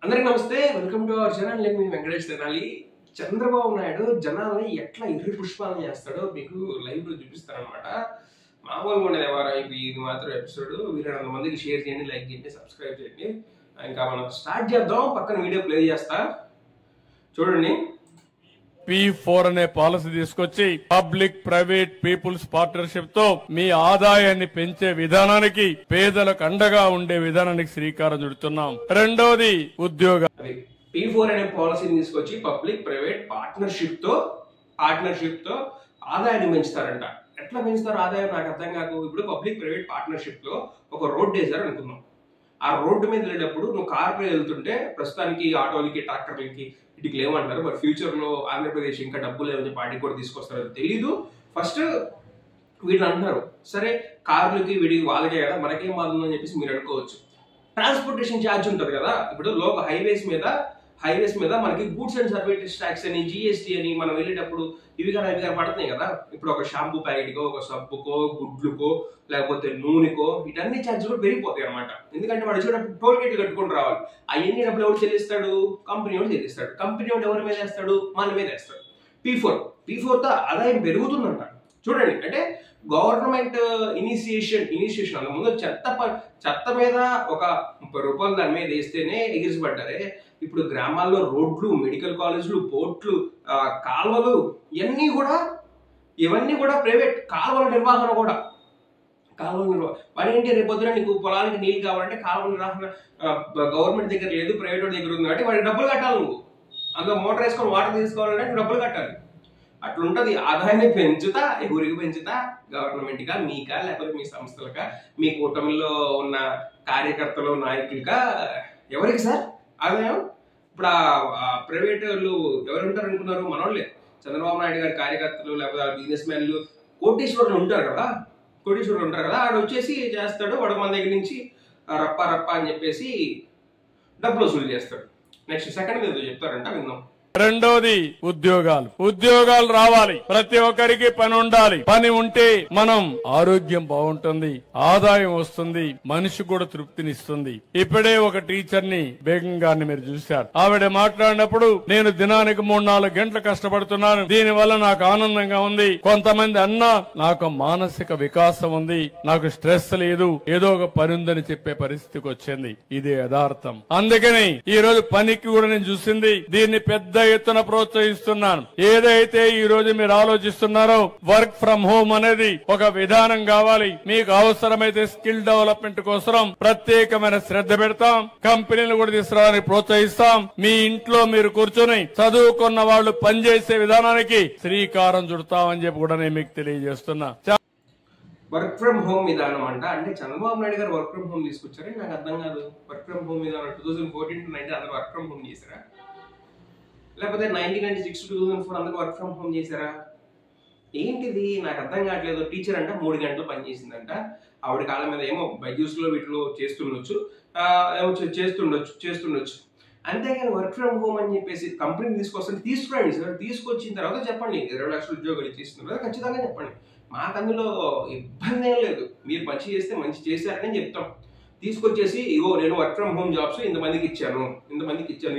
అందరికీ నమస్తే, welcome to our channel. నేను మీ వెంకటేష్ తెనాలి. చంద్రబాబు నాయుడు జనాల్ని ఎట్లా ఇర్రి పుష్పాలను చేస్తాడో మీకు లైవ్ లో చూపిస్తారనమాట. మామూలుగా ఉండేది ఎవరు ఇది మాత్రం ఎపిసోడ్. వీళ్ళ మందికి షేర్ చేయండి, లైక్ చేయండి, సబ్స్క్రైబ్ చేయండి. ఇంకా మనం స్టార్ట్ చేద్దాం. పక్కన వీడియో ప్లే చేస్తా, చూడండి. P4 అనే పాలసీ తీసుకొచ్చి పబ్లిక్ ప్రైవేట్ పీపుల్స్ పార్ట్నర్షిప్ తో మీ ఆదాయాన్ని పెంచే విధానానికి, పేదలకు అండగా ఉండే విధానానికి శ్రీకారం చుడుతున్నాం. రెండోది ఉద్యోగ P4 అనే పాలసీని తీసుకొచ్చి పబ్లిక్ ప్రైవేట్ పార్ట్నర్షిప్ తో ఆదాయాన్ని పెంచుతారంట. ఎట్లా పెంచుతారు ఆదాయం నాకు అర్థం కాదు. ఇప్పుడు పబ్లిక్ ప్రైవేట్ పార్ట్నర్షిప్ లో ఒక రోడ్ వేసారు అనుకుందాం. ఆ రోడ్డు మీద వెళ్ళేటప్పుడు నువ్వు కారులో వెళ్తుంటే ప్రస్తుతానికి ఆటోలకి, ట్రాక్టర్లకి వీటికి లేవంటారు. మరి ఫ్యూచర్ లో ఆంధ్రప్రదేశ్ ఇంకా డబ్బులు లేవని పార్టీ కూడా తీసుకొస్తారో తెలీదు. ఫస్ట్ వీళ్ళు అంటున్నారు, సరే కార్లకి వీడికి వాళ్ళకే కదా, మనకేం బాధ అని చెప్పేసి మీరు అనుకోవచ్చు. ట్రాన్స్పోర్టేషన్ ఛార్జ్ ఉంటుంది కదా. ఇప్పుడు హైవేస్ మీద మనకి గూడ్స్ అండ్ సర్వీసెస్ ట్యాక్స్ అని, జిఎస్టీ అని మనం వెళ్ళేటప్పుడు ఇవి కానీ పడుతున్నాయి కదా. ఇప్పుడు ఒక షాంపూ ప్యాకెట్కో, ఒక సబ్బుకో, గుడ్లుకో, లేకపోతే నూనెకో వీటన్ని ఛార్జ్ కూడా పెరిగిపోతాయి అనమాట. ఎందుకంటే వాడు వచ్చేటప్పుడు టోల్ గేట్లు కట్టుకొని రావాలి. అవన్నీ డబ్బులు ఎవరు చెల్లిస్తాడు? కంపెనీ వాడు చెల్లిస్తాడు. కంపెనీ వాడు ఎవరి మీద వేస్తాడు? మన మీద వేస్తాడు. P4 తో ఆదాయం పెరుగుతుందంట. చూడండి, అంటే గవర్నమెంట్ ఇనిషియేషన్ అంత ముందు చెత్త మీద ఒక 30 రూపాయలు దాని మీద వేస్తేనే ఎగిరిసిపడ్డారే. ఇప్పుడు గ్రామాల్లో రోడ్లు, మెడికల్ కాలేజీలు, పోర్ట్లు, కాలువలు ఇవన్నీ కూడా ప్రైవేట్. కాలువల నిర్వహణ వాడు ఏంటి, రేపు పొద్దున నీకు పొలానికి నీళ్ళు కావాలంటే కాలువల నిర్వహణ గవర్నమెంట్ దగ్గర లేదు, ప్రైవేట్ దగ్గర ఉంది కాబట్టి వాడికి డబ్బులు కట్టాలి. నువ్వు అందులో మోటార్ వేసుకొని వాటర్ తీసుకోవాలంటే నువ్వు డబ్బులు కట్టాలి. అట్లుంటది. ఆదాయాన్ని పెంచుతా, ఎవరికి పెంచుతా? గవర్నమెంట్గా, మీకా, లేకపోతే మీ సంస్థలకా, మీ కూటమిలో ఉన్న కార్యకర్తలు, నాయకులుగా? ఎవరికి సార్ ఆదాయం? ఇప్పుడు ప్రైవేట్ వాళ్ళు ఎవరు ఉంటారు అనుకున్నారు? మనోళ్ళే. చంద్రబాబు నాయుడు గారి కార్యకర్తలు, లేకపోతే బిజినెస్ మ్యాన్లు, కోటీశ్వరులు ఉంటారు కదా. ఆడు వచ్చేసి చేస్తాడు. వాడు మన దగ్గర నుంచి రప్ప అని చెప్పేసి డబ్బులు వసూలు చేస్తాడు. నెక్స్ట్ సెకండ్ ఏదో చెప్తారంట, విందాం. రెండోది ఉద్యోగాలు రావాలి. ప్రతి ఒక్కరికి పని ఉండాలి. పని ఉంటే మనం ఆరోగ్యం బాగుంటుంది, ఆదాయం వస్తుంది, మనిషి కూడా తృప్తినిస్తుంది. ఇప్పుడే ఒక టీచర్ ని, బేగం గారిని మీరు చూశారు. ఆవిడ మాట్లాడినప్పుడు నేను దినానికి 3-4 గంటలు కష్టపడుతున్నాను, దీని వల్ల నాకు ఆనందంగా ఉంది. కొంతమంది అన్నా నాకు మానసిక వికాసం ఉంది, నాకు స్ట్రెస్ లేదు, ఏదో ఒక పని ఉందని చెప్పే పరిస్థితికి వచ్చింది. ఇదే యథార్థం. అందుకని ఈ రోజు పనికి కూడా నేను చూసింది. దీన్ని పెద్ద ఎత్తున ప్రోత్సహిస్తున్నాను. ఏదైతే ఈ రోజు మీరు ఆలోచిస్తున్నారో వర్క్ ఫ్రం హోమ్ అనేది ఒక విధానం కావాలి. మీకు అవసరమైతే స్కిల్ డెవలప్మెంట్ కోసం ప్రత్యేకమైన శ్రద్ధ పెడతాం. కంపెనీలు కూడా తీసుకురావడానికి ప్రోత్సహిస్తాం. మీ ఇంట్లో మీరు కూర్చొని చదువుకున్న వాళ్ళు పనిచేసే విధానానికి శ్రీకారం చుడతామని చెప్పి కూడా నేను మీకు తెలియజేస్తున్నా. వర్క్ ఫ్రమ్ హోమ్ విధానం అంటే చంద్రబాబు నాయుడు గారు వర్క్ ఫ్రమ్ హోమ్ తీసుకొచ్చారని నాకు అర్థం కాదు. వర్క్ ఫ్రమ్ హోమ్ విధానం 2014 to 19 అందరూ వర్క్ ఫ్రమ్ హోమ్ చేశారా? లేకపోతే 1996 to 2004 అందరూ వర్క్ ఫ్రమ్ హోమ్ చేశారా? ఏంటిది నాకు అర్థం కావట్లేదు. టీచర్ అంట 3 గంటలు పని చేసిందంట. ఆవిడ కాళ్ళ మీద ఏమో బైజూస్ లో వీటిలో చేస్తుండొచ్చు. అంతేగాని వర్క్ ఫ్రమ్ హోమ్ అని చెప్పేసి కంపెనీ తీసుకురండి సార్. తీసుకొచ్చిన తర్వాత చెప్పండి 20 లక్షల ఉద్యోగాలు ఇచ్చిస్తున్నారు కదా, ఖచ్చితంగా చెప్పండి. మాకు అందులో ఇబ్బంది ఏం లేదు. మీరు మంచి చేస్తే మంచి చేశారని చెప్తాం. తీసుకొచ్చేసి ఇగో నేను వర్క్ ఫ్రమ్ హోమ్ జాబ్స్ ఇంతమందికి ఇచ్చాను,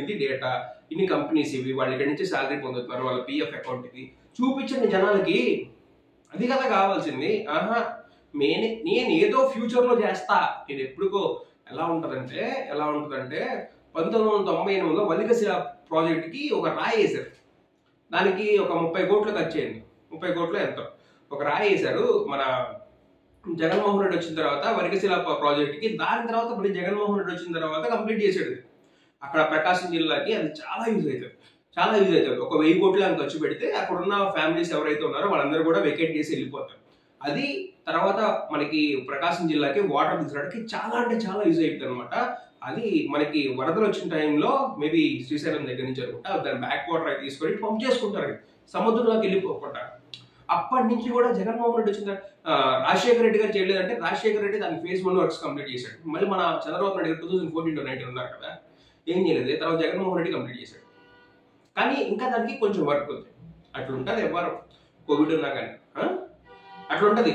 ఇది డేటా, ఇన్ని కంపెనీస్ ఇవి, వాళ్ళు ఇక్కడి నుంచి శాలరీ పొందుతున్నారు, వాళ్ళ పిఎఫ్ అకౌంట్ ఇది చూపించండి జనాలకి. అది కదా కావాల్సింది. నేను ఏదో ఫ్యూచర్ లో చేస్తా. నేను ఎప్పుడుకో ఎలా ఉంటదంటే 1998లో వల్లికశిల ప్రాజెక్ట్ కి ఒక రాయి వేశారు. దానికి ఒక 30 కోట్లు ఖర్చు అయింది. 30 కోట్లు ఎంతో ఒక రాయి వేశారు మన జగన్మోహన్ రెడ్డి వచ్చిన తర్వాత వల్లికశిల ప్రాజెక్ట్ కి. దాని తర్వాత మళ్ళీ జగన్మోహన్ రెడ్డి వచ్చిన తర్వాత కంప్లీట్ చేసాడు. అక్కడ ప్రకాశం జిల్లాకి అది చాలా యూజ్ అవుతుంది. ఒక 1000 కోట్లు అని ఖర్చు పెడితే అక్కడ ఉన్న ఫ్యామిలీస్ ఎవరైతే ఉన్నారో వాళ్ళందరూ కూడా వెకేట్ చేసి వెళ్ళిపోతారు. అది తర్వాత మనకి ప్రకాశం జిల్లాకి వాటర్ తీసుకురావడానికి చాలా అంటే చాలా యూజ్ అవుతుంది అనమాట. అది మనకి వరదలు వచ్చిన టైంలో మేబీ శ్రీశైలం దగ్గర నుంచి అనుకుంటా దాని బ్యాక్ వాటర్ అయితే తీసుకొని పంప్ చేసుకుంటారు సముద్రంలోకి వెళ్ళిపోకుండా. అప్పటి నుంచి కూడా జగన్మోహన్ రెడ్డి వచ్చిన రాజశేఖర రెడ్డి గారు చేయలేదంటే రాజశేఖర రెడ్డి దాని ఫేజ్ 1 వర్క్స్ కంప్లీట్ చేశాడు. మళ్ళీ మన చంద్రబాబు నాయుడు 2014 to 19 ఉన్నారు కదా, ఏం చేయలేదు. తర్వాత జగన్మోహన్ రెడ్డి కంప్లీట్ చేశాడు. కానీ ఇంకా దానికి కొంచెం వర్క్ ఉంది. అట్లుంటది ఎవరు కోవిడ్ ఉన్నా కానీ అట్లుంటది.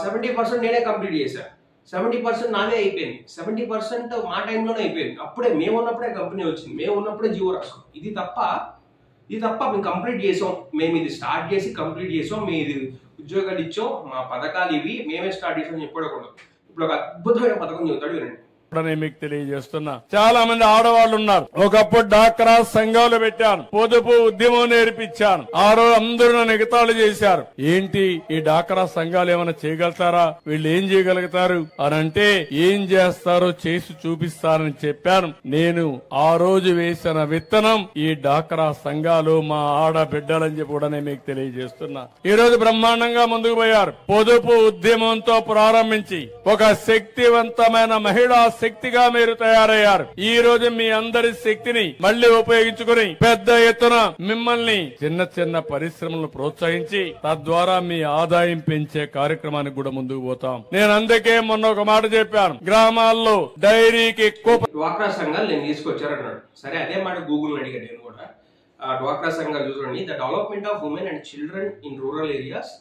70% నేనే కంప్లీట్ చేశాను. 70% నాదే అయిపోయింది. 70% మా టైంలోనే అయిపోయింది. అప్పుడే మేము ఉన్నప్పుడే కంపెనీ వచ్చింది, మేము ఉన్నప్పుడే జీవో రాసుకున్నాం. ఇది తప్ప మేము కంప్లీట్ చేసాం, మేము ఇది స్టార్ట్ చేసి కంప్లీట్ చేసాం, మేము ఇది ఉద్యోగాలు ఇచ్చాం, మా పథకాలు ఇవి, మేమే స్టార్ట్ చేసాం చెప్పకూడదు. ఇప్పుడు ఒక అద్భుతమైన పథకం చెబుతాడు వినండి. మీకు తెలియజేస్తున్నా, చాలా మంది ఆడవాళ్ళు ఉన్నారు. ఒకప్పుడు డాక్రా సంఘాలు పెట్టాను, పొదుపు ఉద్యమం నేర్పించాను. ఆ రోజు అందరూ నన్ను ఎగతాళి చేశారు. ఏంటి ఈ డాక్రా సంఘాలు ఏమైనా చేయగలుగుతారా, వీళ్ళు ఏం చేయగలుగుతారు అని అంటే, ఏం చేస్తారో చేసి చూపిస్తారని చెప్పాను. నేను ఆ రోజు వేసిన విత్తనం ఈ డాక్రా సంఘాలు మా ఆడబిడ్డలని చెప్పి కూడా నేను మీకు తెలియజేస్తున్నా. ఈ రోజు బ్రహ్మాండంగా ముందుకు పోయారు. పొదుపు ఉద్యమంతో ప్రారంభించి ఒక శక్తివంతమైన మహిళా శక్తిగా మీరు తయారయ్యారు. ఈ రోజు మీ అందరి శక్తిని మళ్లీ ఉపయోగించుకుని పెద్ద ఎత్తున మిమ్మల్ని చిన్న చిన్న పరిశ్రమలను ప్రోత్సహించి తద్వారా మీ ఆదాయం పెంచే కార్యక్రమానికి కూడా ముందుకు పోతాం. నేను అందుకే మొన్న ఒక మాట చెప్పాను, గ్రామాల్లో డైరీకి డ్వాక్రా సంఘాలు నేను తీసుకొచ్చారన్నాడు. సరే, అదే మాట గూగుల్ అడిగాను నేను కూడా. డ్వాక్రా సంఘాలు చూడండి. The development of women and children in rural areas.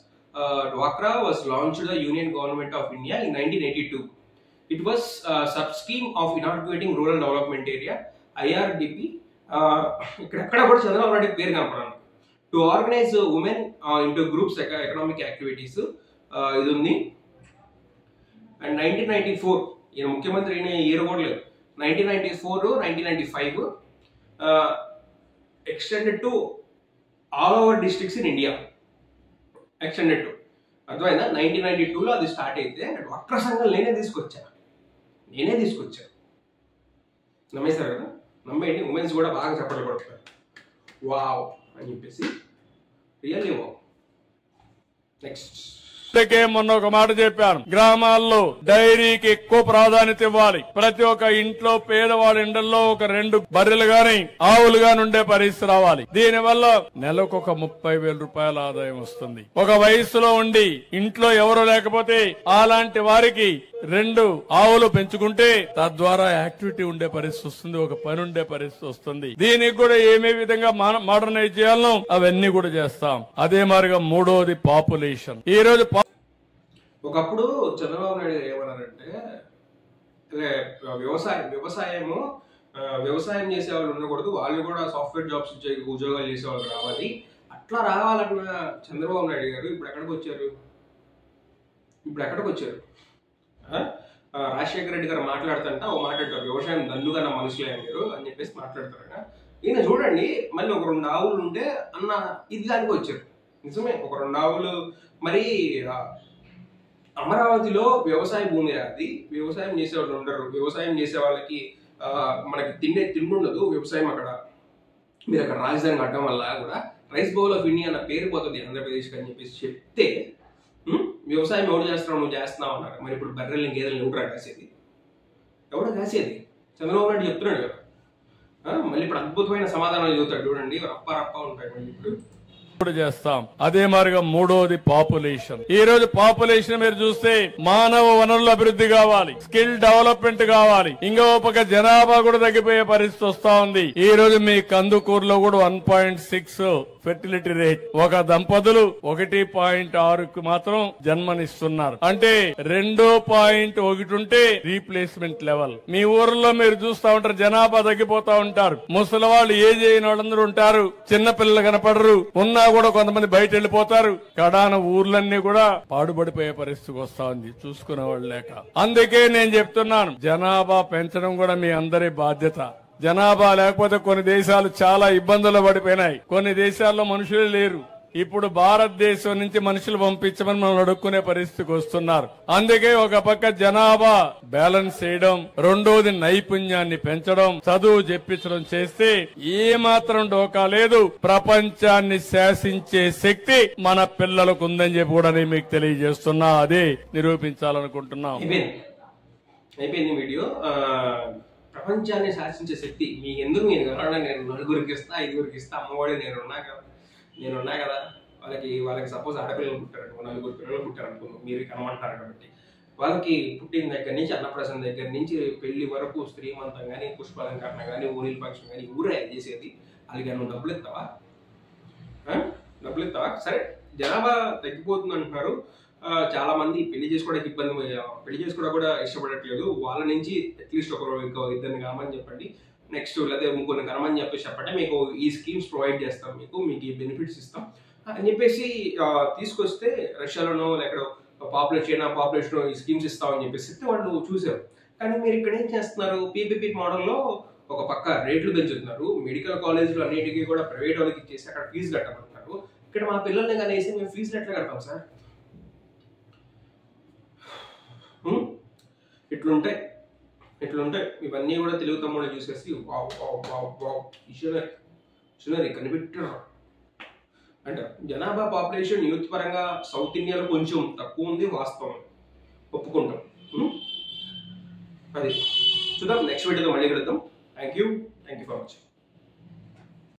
Dwakra was launched the Union Government of India in 1982. It was a sub-scheme of inaugurating rural development area, IRDP. ఇక్కడ కూడా చంద్రబాబు నాయుడు పేరు కనపడాలి. To organise women into groups economic activities ఇది ఉంది. And 1994 ఈయన ముఖ్యమంత్రి అయిన year కూడా లేదు. 1994, 1995 extended to all over districts in India. Extended to అర్థమైందా? 1992లో అది స్టార్ట్ అయితే డ్వాక్రా సంఘాలు నేనే తీసుకొచ్చా. నమ్మేశారు కదా? నమ్మేయండి. ఉమెన్స్ కూడా బాగా చెప్పట్లు కొడతారు వావ్ అని చెప్పేసి. Really wow. నెక్స్ట్, మొన్న ఒక మాట చెప్పాను, గ్రామాల్లో డైరీకి ఎక్కువ ప్రాధాన్యత ఇవ్వాలి. ప్రతి ఒక్క ఇంట్లో పేదవాడి ఇండల్లో ఒక 2 బర్రెలు గాని ఆవులు గాని ఉండే పరిస్థితి రావాలి. దీనివల్ల నెలకు ఒక 30,000 రూపాయల ఆదాయం వస్తుంది. ఒక వయసులో ఉండి ఇంట్లో ఎవరు లేకపోతే అలాంటి వారికి 2 ఆవులు పెంచుకుంటే తద్వారా యాక్టివిటీ ఉండే పరిస్థితి వస్తుంది, ఒక పని ఉండే పరిస్థితి వస్తుంది. దీనికి కూడా ఏమే విధంగా మోడర్నైజ్ చేయాలనో అవన్నీ కూడా చేస్తాం. అదే మాదిరిగా 3వది పాపులేషన్. ఈ రోజు ఒకప్పుడు చంద్రబాబు నాయుడు ఏమన్నారంటే, వ్యవసాయం చేసే వాళ్ళు ఉండకూడదు, వాళ్ళు కూడా సాఫ్ట్వేర్ జాబ్స్ ఉద్యోగాలు చేసే వాళ్ళు రావాలి. అట్లా రావాలన్న చంద్రబాబు నాయుడు గారు ఇప్పుడు ఎక్కడికి వచ్చారు? రాజశేఖర రెడ్డి గారు మాట్లాడుతుంట ఓ మాట్లాడతారు, వ్యవసాయం దండుగా నా మనుషులే మీరు అని చెప్పేసి మాట్లాడతారు. ఈయన చూడండి, మళ్ళీ ఒక 2 ఆవులు ఉంటే అన్న ఇది దానికి వచ్చారు. నిజమే, ఒక 2 ఆవులు. మరి అమరావతిలో వ్యవసాయ భూమి అది, వ్యవసాయం చేసే వాళ్ళు ఉండరు. వ్యవసాయం చేసే వాళ్ళకి మనకి తిండి ఉండదు. వ్యవసాయం మీరు అక్కడ రాజధాని కట్టడం వల్ల కూడా రైస్ బౌల్ ఆఫ్ ఇండియా అన్న పేరు పోతుంది ఆంధ్రప్రదేశ్కి అని చెప్పేసి చెప్తే, వ్యవసాయం ఎవరు చేస్తున్నావు, నువ్వు చేస్తున్నావు అన్నారు. మరి ఇప్పుడు బర్రెల్ని గేదెలను ఎవడో కాసేది చంద్రబాబు నాయుడు చెప్తున్నాడు కదా. మళ్ళీ ఇప్పుడు అద్భుతమైన సమాధానాలు చెబుతాడు చూడండి, రప్ప ఉంటాయి మళ్ళీ ఇప్పుడు చేస్తాం. అదే మాదిరిగా 3వది పాపులేషన్. ఈ రోజు పాపులేషన్ మీరు చూస్తే మానవ వనరుల అభివృద్ధి కావాలి, స్కిల్ డెవలప్మెంట్ కావాలి. ఇంకో పక్క జనాభా కూడా తగ్గిపోయే పరిస్థితి వస్తా ఉంది. ఈ రోజు మీ కందుకూరులో కూడా 1.6 ఫెర్టిలిటీ రేట్. ఒక దంపతులు 1.6కు మాత్రం జన్మనిస్తున్నారు. అంటే 2.1 ఉంటే రీప్లేస్మెంట్ లెవెల్. మీ ఊర్లో మీరు చూస్తా ఉంటారు, జనాభా తగ్గిపోతా ఉంటారు. ముసలి వాళ్ళు ఏజ్ అయిన వాళ్ళందరూ ఉంటారు, చిన్న పిల్లలు కనపడరు. ఉన్నా కూడా కొంతమంది బయట వెళ్ళిపోతారు. కడాన ఊర్లన్నీ కూడా పాడుపడిపోయే పరిస్థితికి వస్తా ఉంది, చూసుకునే వాళ్ళు లేక. అందుకే నేను చెప్తున్నాను, జనాభా పెంచడం కూడా మీ అందరి బాధ్యత. జనాభా లేకపోతే కొన్ని దేశాలు చాలా ఇబ్బందులు పడిపోయినాయి. కొన్ని దేశాల్లో మనుషులే లేరు. ఇప్పుడు భారతదేశం నుంచి మనుషులు పంపించమని మనం అడుక్కునే పరిస్థితికి వస్తున్నారు. అందుకే ఒక పక్క జనాభా బ్యాలెన్స్ చేయడం, 2వది నైపుణ్యాన్ని పెంచడం, చదువు చెప్పించడం చేస్తే ఏ మాత్రం డోకా లేదు. ప్రపంచాన్ని శాసించే శక్తి మన పిల్లలకు ఉందని చెప్పి కూడా నేను మీకు తెలియజేస్తున్నా. అదే నిరూపించాలనుకుంటున్నాం. అయిపోయింది వీడియో. ప్రపంచాన్ని శాసించే శక్తి మీ ఎందుకు నేను కలవడా, నేను 4గురికి ఇస్తా, 5గురికి ఇస్తా, అమ్మఒడి నేనున్నా కదా. వాళ్ళకి సపోజ్ ఆడపిల్లలు పుట్టారు, 4 పిల్లలు పుట్టారు అనుకుందాం, మీరు కనమంటారు కాబట్టి. వాళ్ళకి పుట్టిన దగ్గర నుంచి, అన్నప్రాసన దగ్గర నుంచి పెళ్లి వరకు శ్రీమంతం కానీ, పుష్పాలంకరణ కానీ, ఊరిల ఫంక్షన్ కానీ ఊరే చేసేది. వాళ్ళకి నువ్వు డబ్బులు ఇస్తావా? సరే, జనాభా తగ్గిపోతుంది అంటున్నారు. చాలా మంది పెళ్లి చేసుకోవడానికి పెళ్లి చేసుకోవడం కూడా ఇష్టపడట్లేదు. వాళ్ళ నుంచి అట్లీస్ట్ ఇంకో ఇద్దరిని కనమని చెప్పండి, నెక్స్ట్ లేదా ఇంకొన్ని కనమని చెప్పండి, మీకు ఈ స్కీమ్స్ ప్రొవైడ్ చేస్తాం, మీకు ఈ బెనిఫిట్స్ ఇస్తాం అని చెప్పేసి తీసుకొస్తే రష్యాలోనో ఎక్కడో పాపులేషన్ ఈ స్కీమ్స్ ఇస్తామని చెప్పేసి వాళ్ళు చూసారు. కానీ మీరు ఇక్కడ ఏం చేస్తున్నారు, పీపీపీ మోడల్లో ఒక పక్క రేట్లు పెంచుతున్నారు, మెడికల్ కాలేజీలు అన్నిటికీ కూడా ప్రైవేట్ వాళ్ళకి ఇచ్చేసి అక్కడ ఫీజు కట్టమంటున్నారు. ఇక్కడ మా పిల్లల్ని కానీ వేసి మేము ఫీజులు ఎట్లా కడతాం సార్? ఇట్లుంటాయి ఇవన్నీ కూడా తెలుగు తమ్ముడు చూసేసి కనిపెట్టారు. అంటే జనాభా పాపులేషన్ యూత్ పరంగా సౌత్ ఇండియాలో కొంచెం తక్కువ ఉంది, వాస్తవం, ఒప్పుకుంటాం. అది చూద్దాం, నెక్స్ట్ వీడియోతో మళ్ళీ కలుద్దాం. Thank you for watching.